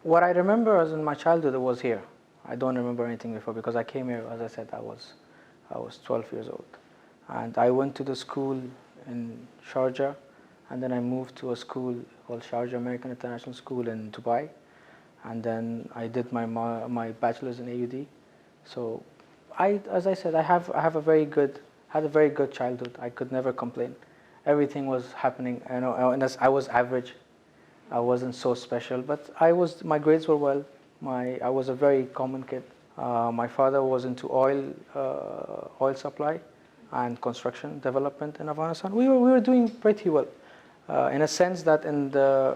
What I remember as in my childhood, it was here. I don't remember anything before because I came here, as I said, I was 12 years old. And I went to the school in Sharjah, and then I moved to a school called Sharjah American International School in Dubai. And then I did my bachelor's in AUD. So as I said, had a very good childhood. I could never complain. Everything was happening, and I was average. I wasn't so special, but my grades were well. I was a very common kid. My father was into oil supply and construction development in Afghanistan. We were doing pretty well, in a sense that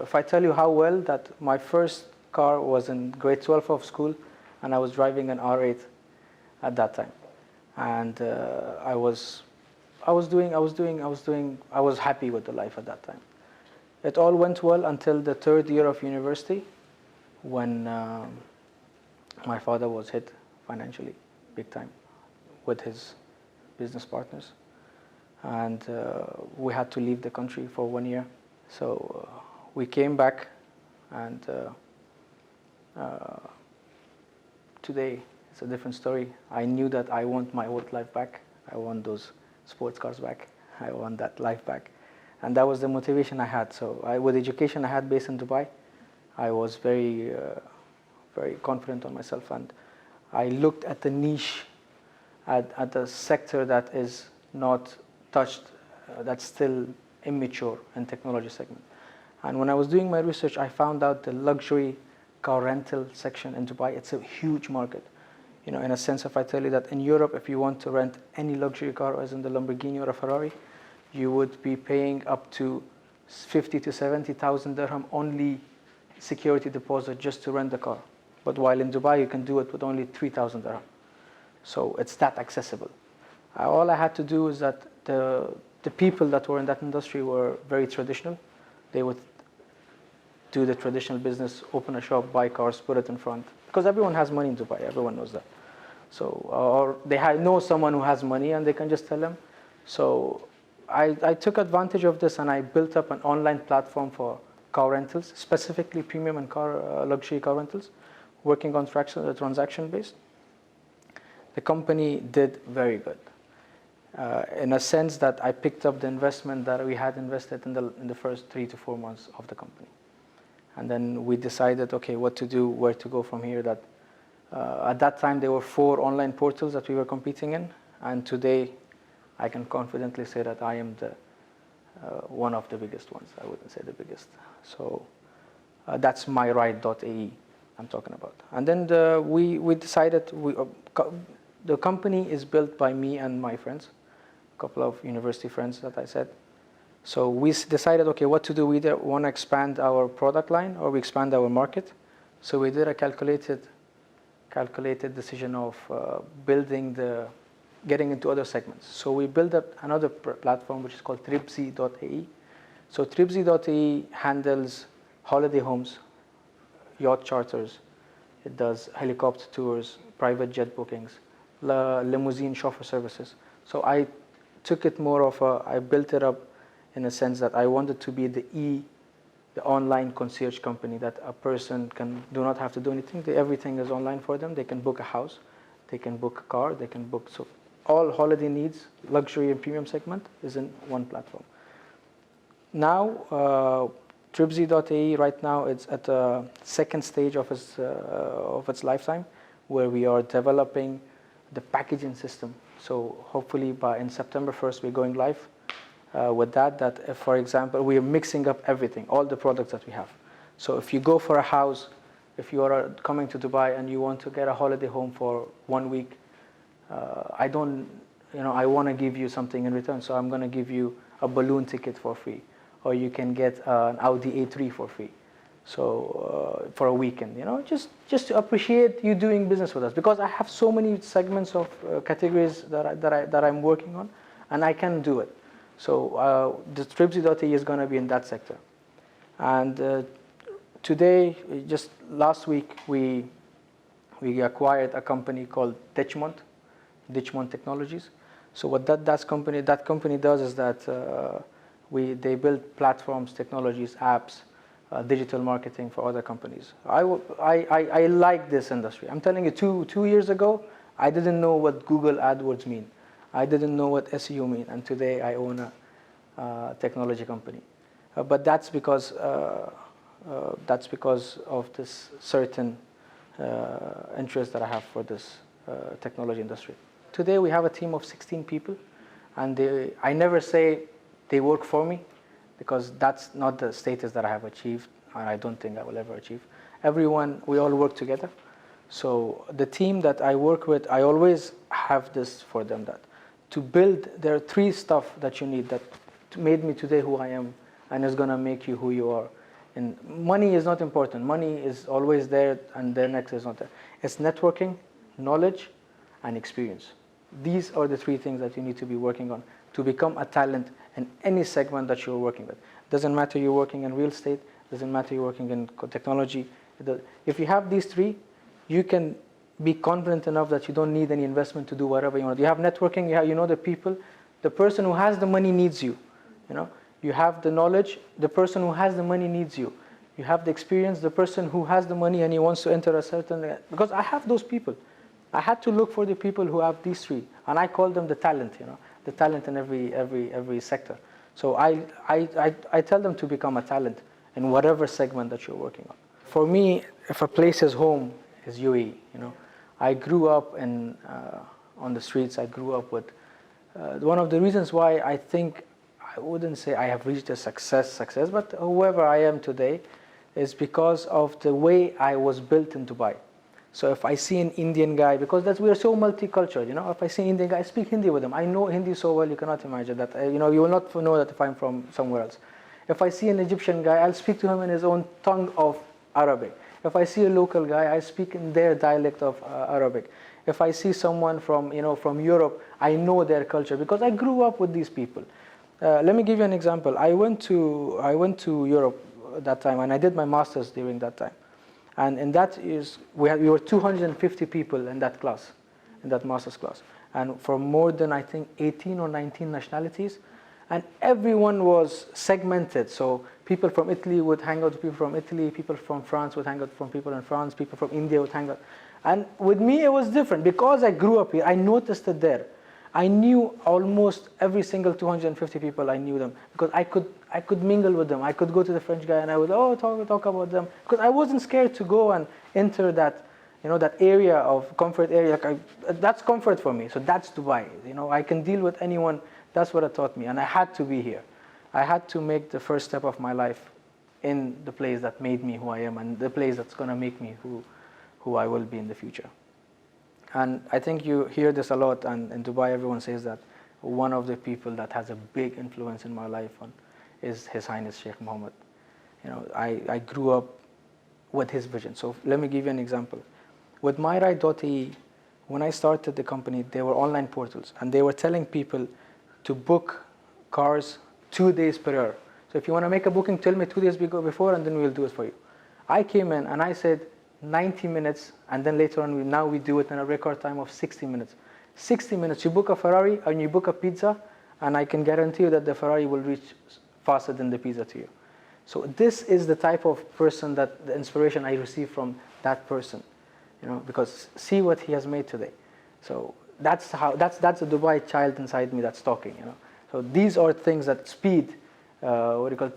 if I tell you how well, that my first car was in grade 12 of school, and I was driving an R8 at that time, and I was happy with the life at that time. It all went well until the third year of university, when my father was hit financially, big time, with his business partners. And we had to leave the country for 1 year. So we came back, and today it's a different story. I knew that I want my old life back. I want those sports cars back. I want that life back. And that was the motivation I had. So with the education I had based in Dubai, I was very confident on myself. And I looked at the niche, at the sector that is not touched, that's still immature in technology segment. And when I was doing my research, I found out the luxury car rental section in Dubai. It's a huge market. In a sense, if I tell you that in Europe, if you want to rent any luxury car, as in the Lamborghini or a Ferrari, you would be paying up to 50 to 70,000 dirham only security deposit just to rent the car. But while in Dubai, you can do it with only 3,000 dirham. So it's that accessible. All I had to do is that the people that were in that industry were very traditional. They would do the traditional business, open a shop, buy cars, put it in front. Because everyone has money in Dubai, everyone knows that. So, or they know someone who has money and they can just tell them. So I took advantage of this, and I built up an online platform for car rentals, specifically premium and luxury car rentals, working on transaction based. The company did very good, in a sense that I picked up the investment that we had invested in the first 3 to 4 months of the company. And then we decided, okay, what to do, where to go from here. That at that time there were 4 online portals that we were competing in, and today I can confidently say that I am one of the biggest ones. I wouldn't say the biggest. So that's Myride.ae I'm talking about. And then we decided, the company is built by me and my friends, a couple of university friends that I said. So we decided, okay, what to do. We either want to expand our product line or we expand our market. So we did a calculated decision of getting into other segments. So we built up another platform which is called Tripzy.ae. So Tripzy.ae handles holiday homes, yacht charters. It does helicopter tours, private jet bookings, limousine chauffeur services. So I took it I built it up in a sense that I wanted to be the online concierge company, that a person do not have to do anything. Everything is online for them. They can book a house, they can book a car, they can book, so all holiday needs, luxury and premium segment is in one platform. Now, Tripzy.ae right now it's at the second stage of its lifetime, where we are developing the packaging system. So hopefully in September 1st we're going live with that if, for example, we are mixing up everything, all the products that we have. So if you go for a house, if you are coming to Dubai and you want to get a holiday home for 1 week, I want to give you something in return, so I'm going to give you a balloon ticket for free, or you can get an Audi A3 for free. So for a weekend, just to appreciate you doing business with us, because I have so many segments of categories that I'm working on, and I can do it. So the Tripzy.ae is going to be in that sector. And today, just last week, we acquired a company called Dechmont Technologies. So what that company does is that they build platforms, technologies, apps, digital marketing for other companies. I like this industry. I'm telling you, two years ago, I didn't know what Google AdWords mean. I didn't know what SEO mean, and today I own a technology company. But that's because of this certain interest that I have for this technology industry. Today we have a team of 16 people, and I never say they work for me, because that's not the status that I have achieved, and I don't think I will ever achieve. Everyone, we all work together. So the team that I work with, I always have this for them, that to build, there are 3 stuff that you need that made me today who I am, and is gonna make you who you are. And money is not important. Money is always there, and the next is not there. It's networking, knowledge, and experience. These are the 3 things that you need to be working on to become a talent in any segment that you're working with. Doesn't matter you're working in real estate, doesn't matter you're working in technology. If you have these 3, you can be confident enough that you don't need any investment to do whatever you want. You have networking, you know the people. The person who has the money needs you. You have the knowledge, the person who has the money needs you. You have the experience, the person who has the money and he wants to enter a certain, because I have those people. I had to look for the people who have these 3, and I call them the talent, the talent in every sector. So I tell them to become a talent in whatever segment that you're working on. For me, if a place is home, is UAE. I grew up on the streets. I grew up with one of the reasons why I think, I wouldn't say I have reached a success, but whoever I am today is because of the way I was built in Dubai. So if I see an Indian guy, because we are so multicultural, if I see an Indian guy, I speak Hindi with him. I know Hindi so well, you cannot imagine that. You will not know that if I'm from somewhere else. If I see an Egyptian guy, I'll speak to him in his own tongue of Arabic. If I see a local guy, I speak in their dialect of Arabic. If I see someone from Europe, I know their culture because I grew up with these people. Let me give you an example. I went to Europe that time, and I did my master's during that time. And in that is we were 250 people in that class, in that master's class, and from more than I think 18 or 19 nationalities, and everyone was segmented. So people from Italy would hang out with people from Italy, people from France would hang out from people in France, people from India would hang out. And with me it was different because I grew up here. I noticed it there. I knew almost every single 250 people. I knew them because I could mingle with them. I could go to the French guy and I would talk about them because I wasn't scared to go and enter that that area of comfort area. That's comfort for me. So that's Dubai. I can deal with anyone. That's what it taught me, and I had to be here. I had to make the first step of my life in the place that made me who I am, and the place that's gonna make me who I will be in the future. And I think you hear this a lot, and in Dubai everyone says that one of the people that has a big influence in my life is His Highness Sheikh Mohammed. I grew up with his vision. So let me give you an example. With Myride.ae, when I started the company, they were online portals, and they were telling people to book cars 2 days prior. So if you want to make a booking, tell me 2 days before, and then we'll do it for you. I came in and I said 90 minutes, and then later on, now we do it in a record time of 60 minutes. 60 minutes, you book a Ferrari and you book a pizza, and I can guarantee you that the Ferrari will reach faster than the pizza to you. So this is the type of person that the inspiration I receive from that person, because see what he has made today. So that's a Dubai child inside me that's talking, So these are things that speed,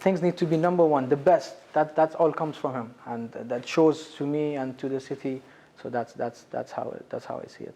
things need to be number one, the best. That all comes from him, and that shows to me and to the city. So that's how I see it.